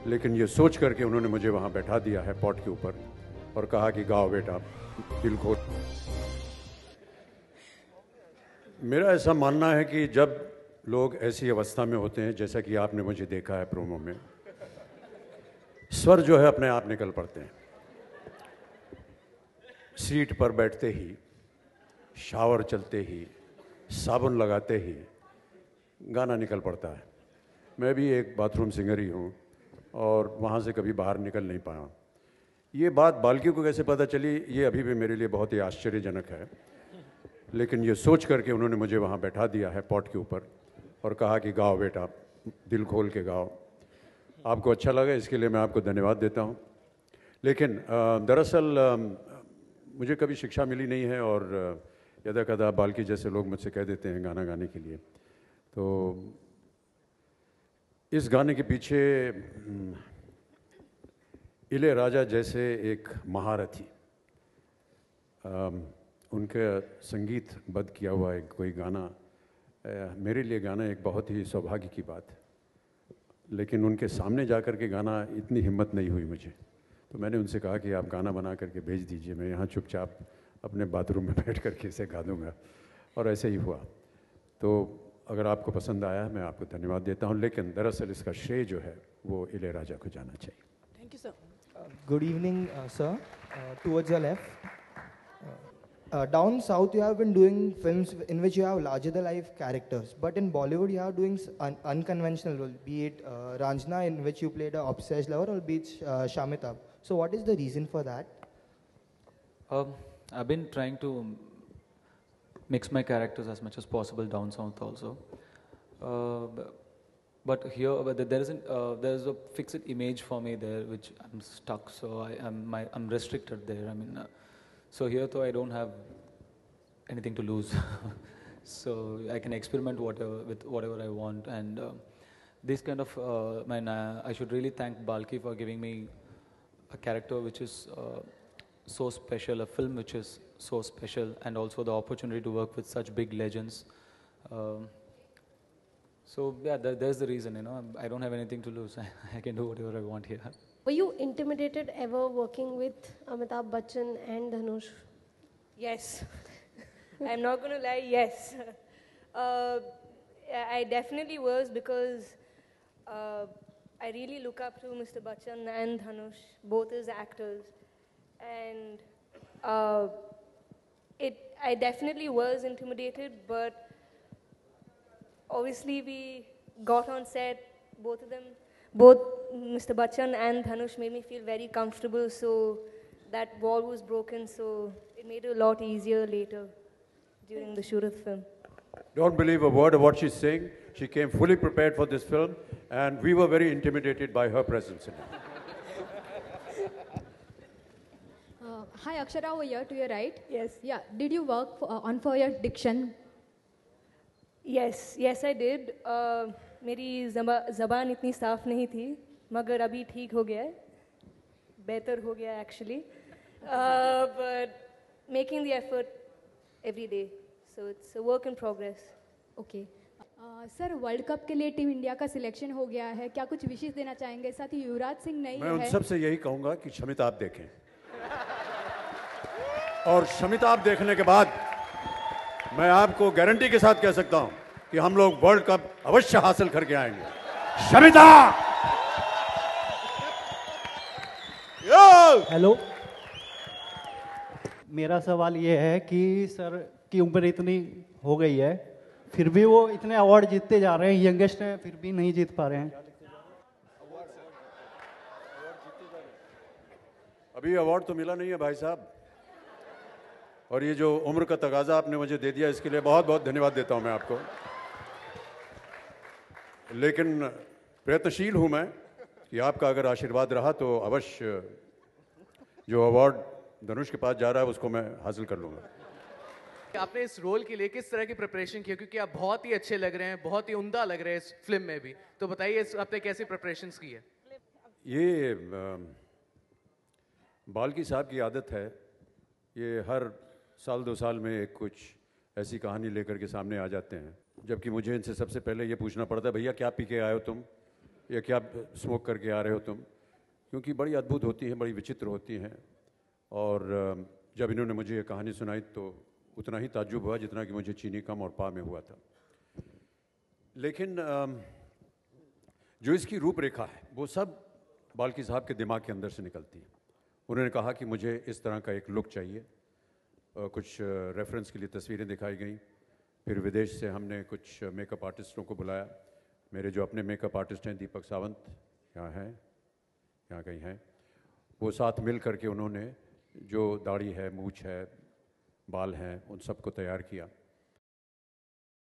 लेकिन ये सोच करके उन्होंने मुझे वहाँ बैठा दिया है पॉट के ऊपर और कहा कि गाओ बेटा दिल खोल। मेरा ऐसा मानना है कि जब लोग ऐसी अवस्था में होते हैं, जैसा कि आपने मुझे देखा है प्रोमो में, स्वर जो है अपने आप निकल पड़ते हैं। सीट पर बैठते ही, शावर चलते ही, साबुन लगाते ही गाना निकल पड़ता है। मैं भी एक बाथरूम सिंगर ही हूँ और वहाँ से कभी बाहर निकल नहीं पाया। ये बात बाल्की को कैसे पता चली, ये अभी भी मेरे लिए बहुत ही आश्चर्यजनक है। लेकिन ये सोच करके उन्होंने मुझे वहाँ बैठा दिया है पॉट के ऊपर और कहा कि गाओ बेटा दिल खोल के गाओ। आपको अच्छा लगा, इसके लिए मैं आपको धन्यवाद देता हूँ। लेकिन दरअसल मुझे कभी शिक्षा मिली नहीं है और यदा कदा बाल्की जैसे लोग मुझसे कह देते हैं गाना गाने के लिए। तो इस गाने के पीछे इलैयाराजा जैसे एक महारथी, उनका संगीतबद्ध किया हुआ एक कोई गाना मेरे लिए गाना एक बहुत ही सौभाग्य की बात है। लेकिन उनके सामने जा कर के गाना इतनी हिम्मत नहीं हुई मुझे, तो मैंने उनसे कहा कि आप गाना बना करके भेज दीजिए, मैं यहाँ चुपचाप अपने बाथरूम में बैठ करके इसे गा दूँगा। और ऐसे ही हुआ। तो अगर आपको पसंद आया, मैं आपको धन्यवाद देता हूँ, लेकिन दरअसल इसका श्रेय जो है वो इलैयाराजा को जाना चाहिए। Thank you sir. Good evening, sir. Towards your left. Down south, you have been doing films in which you have larger-than-life characters, but in Bollywood, you are doing unconventional role, be it Ranjana, in which you played an obsessed lover, or be it Shamitab. So, what is the reason for that? I've been trying to mix my characters as much as possible down south also. But here, there's a fixed image for me there, which I'm stuck. So I'm restricted there. I mean, so here though I don't have anything to lose, so I can experiment with whatever I want. And this kind of, I should really thank Balki for giving me a character which is so special, a film which is so special, and also the opportunity to work with such big legends. So yeah, there's the reason, I don't have anything to lose. I can do whatever I want here. Were you intimidated ever working with Amitabh Bachchan and Dhanush? Yes. I'm not going to lie, yes. I definitely was, because I really look up to Mr. Bachchan and Dhanush, both as actors. And I definitely was intimidated, but obviously we got on set, both of them, both Mr. Bachchan and Dhanush made me feel very comfortable, so that wall was broken, so it made it a lot easier later during the shoot of the film. Don't believe a word of what she's saying. She came fully prepared for this film, and we were very intimidated by her presence in it. Hi, Akshara over here to your right. Yes. Yeah. Did you work for your diction? Yes, I did. मेरी ज़बान इतनी साफ नहीं थी, मगर अभी ठीक हो गया है, बेहतर हो गया actually. But making the effort every day, so it's a work in progress. Okay. Sir, world cup के लिए टीम इंडिया का सिलेक्शन हो गया है, क्या कुछ विशेष देना चाहेंगे? साथ ही युवराज सिंह नहीं है। मैं उन सबसे यही कहूँगा कि शमिताभ देखें, और शमिताभ देखने के बाद मैं आपको गारंटी के साथ कह सकता हूं कि हम लोग वर्ल्ड कप अवश्य हासिल करके आएंगे। शमिता! हेलो, मेरा सवाल ये है कि सर की उम्र इतनी हो गई है, फिर भी वो इतने अवार्ड जीतते जा रहे हैं, यंगेस्ट हैं, फिर भी नहीं जीत पा रहे हैं। अभी अवार्ड तो मिला नहीं है भाई साहब, और ये जो उम्र का तगाजा आपने मुझे दे दिया, इसके लिए बहुत बहुत धन्यवाद देता हूं मैं आपको। लेकिन प्रयत्नशील हूं मैं कि आपका अगर आशीर्वाद रहा तो अवश्य जो अवार्ड धनुष के पास जा रहा है उसको मैं हासिल कर लूँगा। आपने इस रोल के लिए किस तरह की प्रिपरेशन की, क्योंकि आप बहुत ही अच्छे लग रहे हैं, बहुत ही उम्दा लग रहे हैं इस फिल्म में भी, तो बताइए आपने कैसी प्रिपरेशन की है? ये बाल्की साहब की आदत है, ये हर साल 2 साल में एक कुछ ऐसी कहानी लेकर के सामने आ जाते हैं, जबकि मुझे इनसे सबसे पहले ये पूछना पड़ता है, भैया क्या पी के आए हो तुम, ये क्या स्मोक करके आ रहे हो तुम, क्योंकि बड़ी अद्भुत होती हैं, बड़ी विचित्र होती हैं। और जब इन्होंने मुझे ये कहानी सुनाई तो उतना ही ताज्जुब हुआ जितना कि मुझे चीनी कम और पा में हुआ था। लेकिन जो इसकी रूपरेखा है वो सब बाल्की साहब के दिमाग के अंदर से निकलती है। उन्होंने कहा कि मुझे इस तरह का एक लुक चाहिए। कुछ रेफरेंस के लिए तस्वीरें दिखाई गई। फिर विदेश से हमने कुछ मेकअप आर्टिस्टों को बुलाया। मेरे जो अपने मेकअप आर्टिस्ट हैं दीपक सावंत, यहाँ हैं, यहाँ कहीं हैं, वो साथ मिल करके उन्होंने जो दाढ़ी है, मूछ है, बाल हैं, उन सबको तैयार किया।